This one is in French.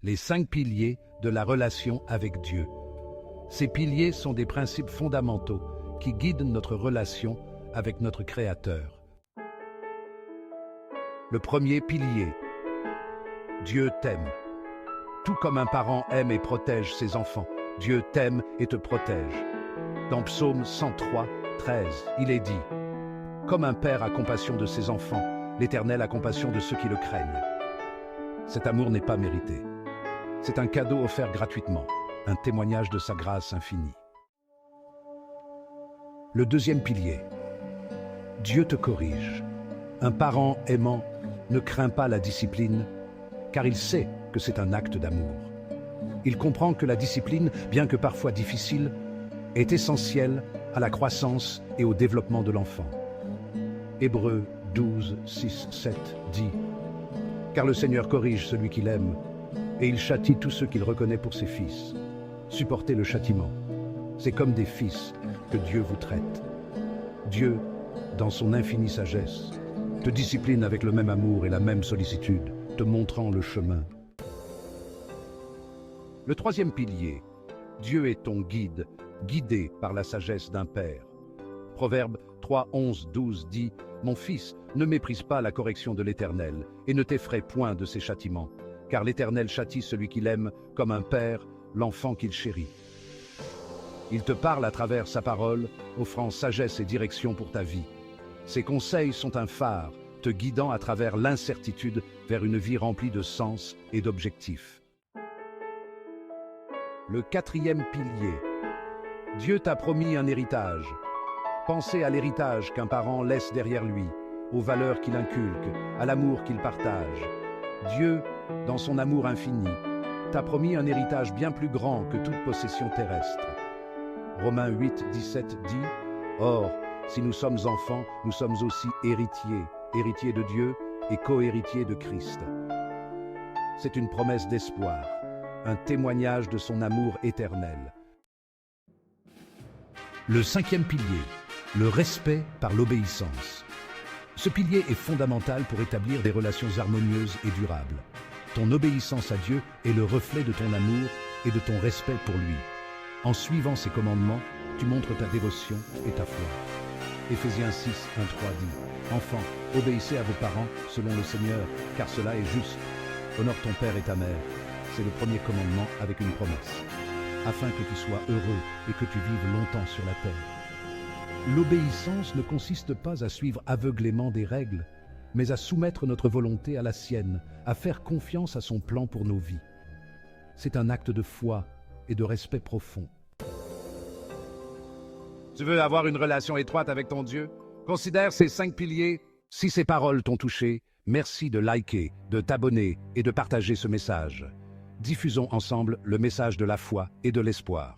les 5 piliers de la relation avec Dieu. Ces piliers sont des principes fondamentaux qui guident notre relation avec notre Créateur. Le premier pilier, Dieu t'aime. Tout comme un parent aime et protège ses enfants, Dieu t'aime et te protège. Dans Psaume 103, 13, il est dit « Comme un père a compassion de ses enfants, l'Éternel a compassion de ceux qui le craignent. » Cet amour n'est pas mérité. C'est un cadeau offert gratuitement, un témoignage de sa grâce infinie. Le deuxième pilier, Dieu te corrige. Un parent aimant ne craint pas la discipline, car il sait que c'est un acte d'amour. Il comprend que la discipline, bien que parfois difficile, est essentielle à la croissance et au développement de l'enfant. Hébreux 12, 6, 7 dit « Car le Seigneur corrige celui qu'il aime, et il châtie tous ceux qu'il reconnaît pour ses fils. Supportez le châtiment. C'est comme des fils que Dieu vous traite. Dieu, dans son infinie sagesse, te discipline avec le même amour et la même sollicitude, te montrant le chemin. » Le troisième pilier, Dieu est ton guide, guidé par la sagesse d'un père. Proverbe 3, 11, 12 dit « Mon fils, ne méprise pas la correction de l'Éternel, et ne t'effraie point de ses châtiments, car l'Éternel châtie celui qu'il aime comme un père, l'enfant qu'il chérit. » Il te parle à travers sa parole, offrant sagesse et direction pour ta vie. Ses conseils sont un phare, te guidant à travers l'incertitude vers une vie remplie de sens et d'objectifs. Le quatrième pilier. Dieu t'a promis un héritage. Pensez à l'héritage qu'un parent laisse derrière lui, aux valeurs qu'il inculque, à l'amour qu'il partage. Dieu, dans son amour infini, t'a promis un héritage bien plus grand que toute possession terrestre. Romains 8, 17 dit « Or, si nous sommes enfants, nous sommes aussi héritiers, héritiers de Dieu et co-héritiers de Christ. » C'est une promesse d'espoir, un témoignage de son amour éternel. Le cinquième pilier, le respect par l'obéissance. Ce pilier est fondamental pour établir des relations harmonieuses et durables. Ton obéissance à Dieu est le reflet de ton amour et de ton respect pour lui. En suivant ses commandements, tu montres ta dévotion et ta foi. Éphésiens 6, 1, 3 dit « Enfants, obéissez à vos parents selon le Seigneur, car cela est juste. Honore ton père et ta mère. » C'est le premier commandement avec une promesse, afin que tu sois heureux et que tu vives longtemps sur la terre. L'obéissance ne consiste pas à suivre aveuglément des règles, mais à soumettre notre volonté à la sienne, à faire confiance à son plan pour nos vies. C'est un acte de foi et de respect profond. Tu veux avoir une relation étroite avec ton Dieu? Considère ces 5 piliers. Si ces paroles t'ont touché, merci de liker, de t'abonner et de partager ce message. Diffusons ensemble le message de la foi et de l'espoir.